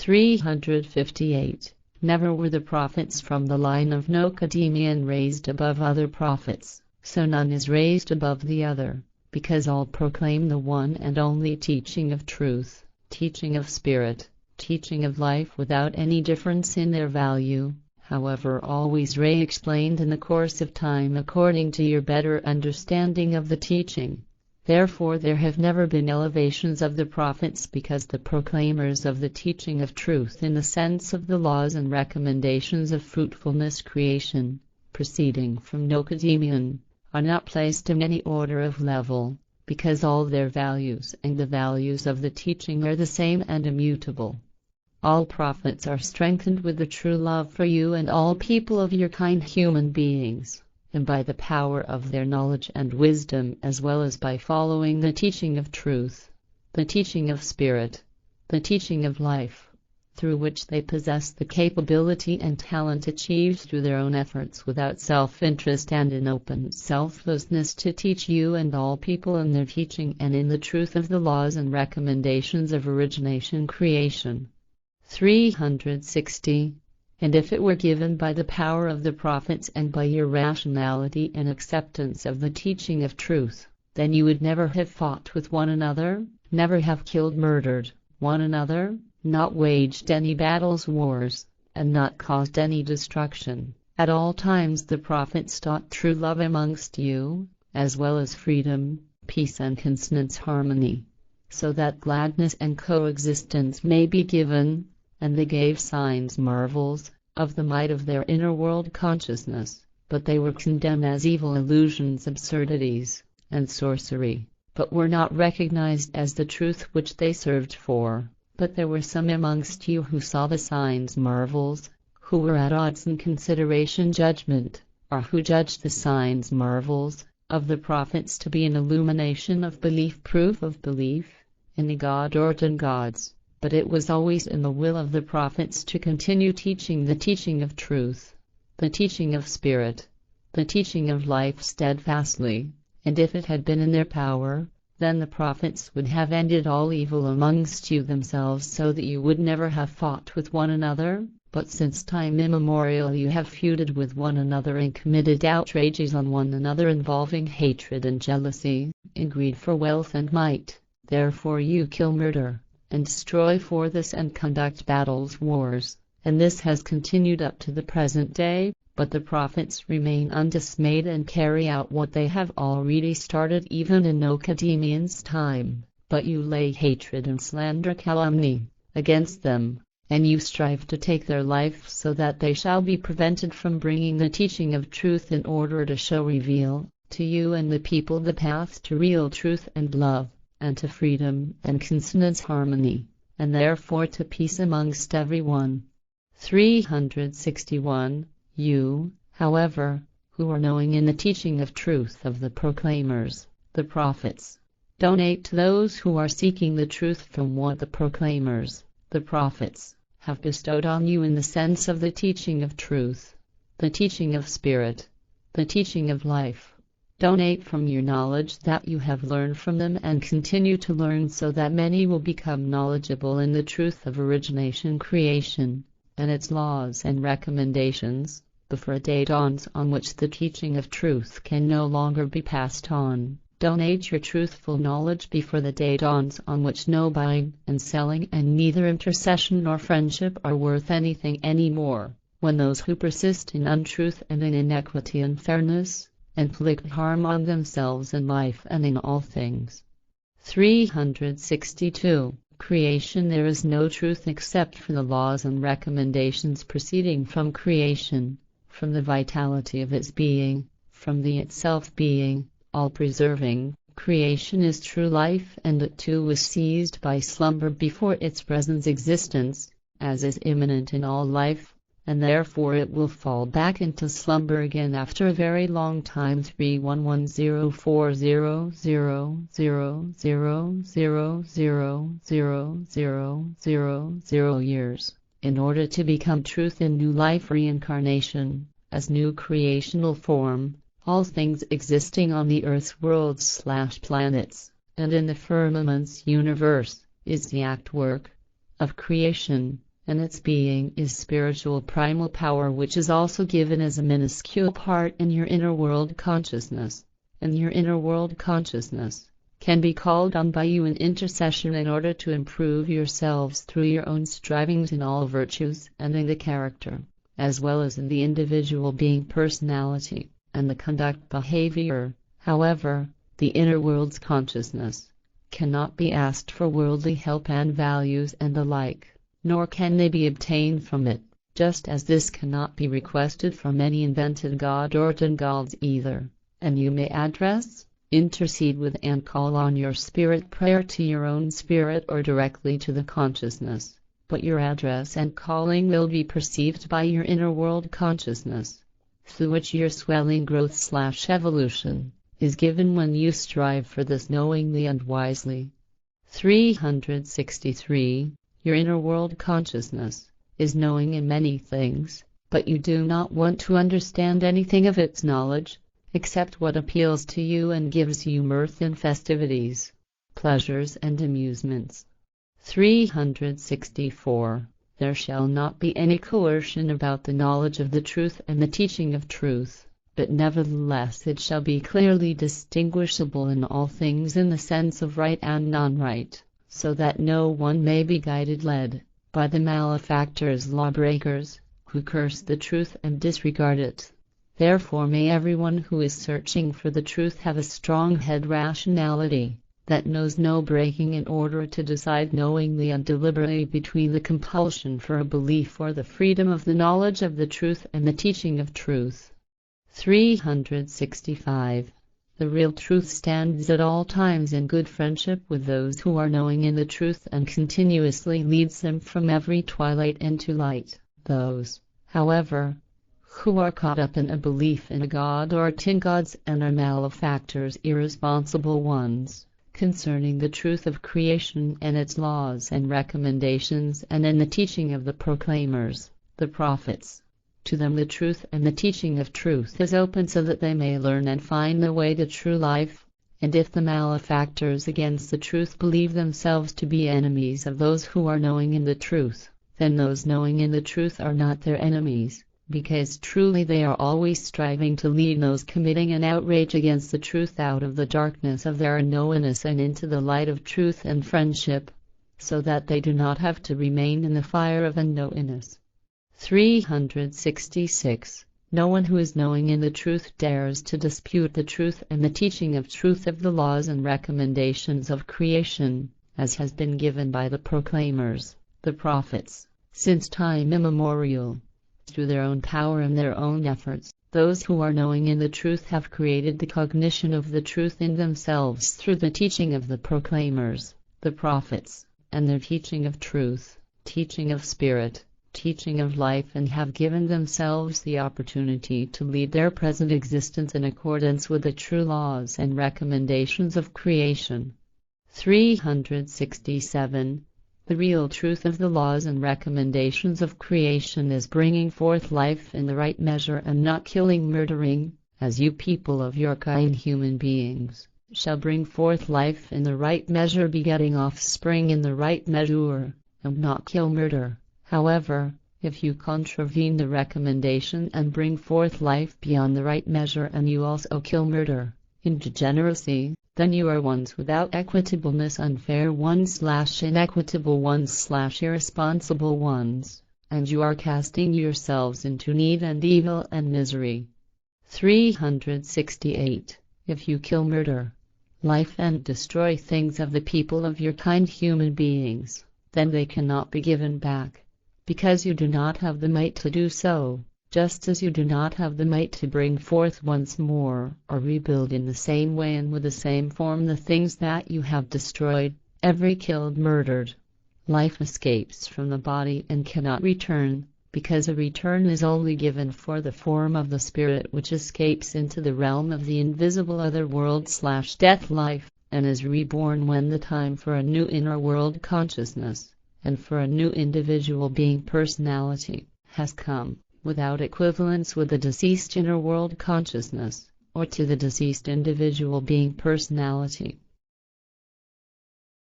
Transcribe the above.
358. Never were the prophets from the line of Nochademian raised above other prophets, so none is raised above the other, because all proclaim the one and only teaching of truth, teaching of spirit, teaching of life without any difference in their value, however always re-explained in the course of time according to your better understanding of the teaching. Therefore there have never been elevations of the prophets, because the proclaimers of the teaching of truth in the sense of the laws and recommendations of fruitfulness creation, proceeding from Nochademian, are not placed in any order of level, because all their values and the values of the teaching are the same and immutable. All prophets are strengthened with the true love for you and all people of your kind, human beings, and by the power of their knowledge and wisdom, as well as by following the teaching of truth, the teaching of spirit, the teaching of life, through which they possess the capability and talent achieved through their own efforts without self-interest and in open selflessness to teach you and all people in their teaching and in the truth of the laws and recommendations of origination creation. 360. And if it were given by the power of the prophets and by your rationality and acceptance of the teaching of truth, then you would never have fought with one another, never have murdered one another, not waged any battles, wars, and not caused any destruction. At all times the prophets taught true love amongst you, as well as freedom, peace and consonance harmony, so that gladness and coexistence may be given, and they gave signs, marvels, of the might of their inner world consciousness, but they were condemned as evil illusions, absurdities, and sorcery, but were not recognized as the truth which they served for. But there were some amongst you who saw the signs, marvels, who were at odds in consideration judgment, or who judged the signs, marvels, of the prophets to be an illumination of belief, proof of belief, in the God or in gods. But it was always in the will of the prophets to continue teaching the teaching of truth, the teaching of spirit, the teaching of life steadfastly, and if it had been in their power, then the prophets would have ended all evil amongst you themselves, so that you would never have fought with one another. But since time immemorial you have feuded with one another and committed outrages on one another involving hatred and jealousy, in greed for wealth and might, therefore you kill, murder, and destroy for this and conduct battles, wars, and this has continued up to the present day. But the prophets remain undismayed and carry out what they have already started even in Nochademian's time. But you lay hatred and slander, calumny, against them, and you strive to take their life so that they shall be prevented from bringing the teaching of truth, in order to reveal to you and the people the path to real truth and love, and to freedom and consonance harmony, and therefore to peace amongst everyone. 361. You, however, who are knowing in the teaching of truth of the proclaimers, the prophets, donate to those who are seeking the truth from what the proclaimers, the prophets, have bestowed on you in the sense of the teaching of truth, the teaching of spirit, the teaching of life. Donate from your knowledge that you have learned from them and continue to learn, so that many will become knowledgeable in the truth of origination creation, and its laws and recommendations, before a day dawns on which the teaching of truth can no longer be passed on. Donate your truthful knowledge before the day dawns on which no buying and selling and neither intercession nor friendship are worth anything anymore, when those who persist in untruth and in inequity and unfairness inflict harm on themselves in life and in all things. 362. Creation. There is no truth except for the laws and recommendations proceeding from creation, from the vitality of its being, from the itself being, all-preserving. Creation is true life, and it too was seized by slumber before its present existence, as is immanent in all life, and therefore it will fall back into slumber again after a very long time. 311040000000000 years, in order to become truth in new life reincarnation, as new creational form. All things existing on the earth's worlds/planets, and in the firmament's universe, is the act work of creation, and its being is spiritual primal power, which is also given as a minuscule part in your inner world consciousness. And your inner world consciousness can be called on by you in intercession in order to improve yourselves through your own strivings in all virtues and in the character, as well as in the individual being personality and the conduct behavior. However, the inner world's consciousness cannot be asked for worldly help and values and the like, nor can they be obtained from it, just as this cannot be requested from any invented god or gods either. And you may address, intercede with and call on your spirit prayer to your own spirit or directly to the consciousness, but your address and calling will be perceived by your inner world consciousness, through which your swelling growth/evolution is given when you strive for this knowingly and wisely. 363. Your inner world consciousness is knowing in many things, but you do not want to understand anything of its knowledge, except what appeals to you and gives you mirth in festivities, pleasures and amusements. 364. There shall not be any coercion about the knowledge of the truth and the teaching of truth, but nevertheless it shall be clearly distinguishable in all things in the sense of right and non-right, so that no one may be led by the malefactors, lawbreakers, who curse the truth and disregard it. Therefore may everyone who is searching for the truth have a strong head rationality, that knows no breaking in order to decide knowingly and deliberately between the compulsion for a belief or the freedom of the knowledge of the truth and the teaching of truth. 365. The real truth stands at all times in good friendship with those who are knowing in the truth and continuously leads them from every twilight into light. Those, however, who are caught up in a belief in a god or 10 gods and are malefactors, irresponsible ones, concerning the truth of creation and its laws and recommendations and in the teaching of the proclaimers, the prophets. To them the truth and the teaching of truth is open so that they may learn and find the way to true life, and if the malefactors against the truth believe themselves to be enemies of those who are knowing in the truth, then those knowing in the truth are not their enemies, because truly they are always striving to lead those committing an outrage against the truth out of the darkness of their unknownness and into the light of truth and friendship, so that they do not have to remain in the fire of unknownness. 366. No one who is knowing in the truth dares to dispute the truth and the teaching of truth of the laws and recommendations of creation, as has been given by the proclaimers, the prophets, since time immemorial. Through their own power and their own efforts, those who are knowing in the truth have created the cognition of the truth in themselves through the teaching of the proclaimers, the prophets, and their teaching of truth, teaching of spirit, teaching of life, and have given themselves the opportunity to lead their present existence in accordance with the true laws and recommendations of creation. 367. The real truth of the laws and recommendations of creation is bringing forth life in the right measure and not killing, murdering, as you people of your kind human beings shall bring forth life in the right measure, begetting offspring in the right measure, and not kill, murder. However, if you contravene the recommendation and bring forth life beyond the right measure and you also kill, murder, in degeneracy, then you are ones without equitableness, unfair ones/inequitable ones/irresponsible ones, and you are casting yourselves into need and evil and misery. 368. If you kill, murder, life and destroy things of the people of your kind human beings, then they cannot be given back, because you do not have the might to do so, just as you do not have the might to bring forth once more or rebuild in the same way and with the same form the things that you have destroyed. Every killed, murdered life escapes from the body and cannot return, because a return is only given for the form of the spirit, which escapes into the realm of the invisible other world/death life, and is reborn when the time for a new inner world consciousness, and for a new individual being personality, has come, without equivalence with the deceased inner world consciousness, or to the deceased individual being personality.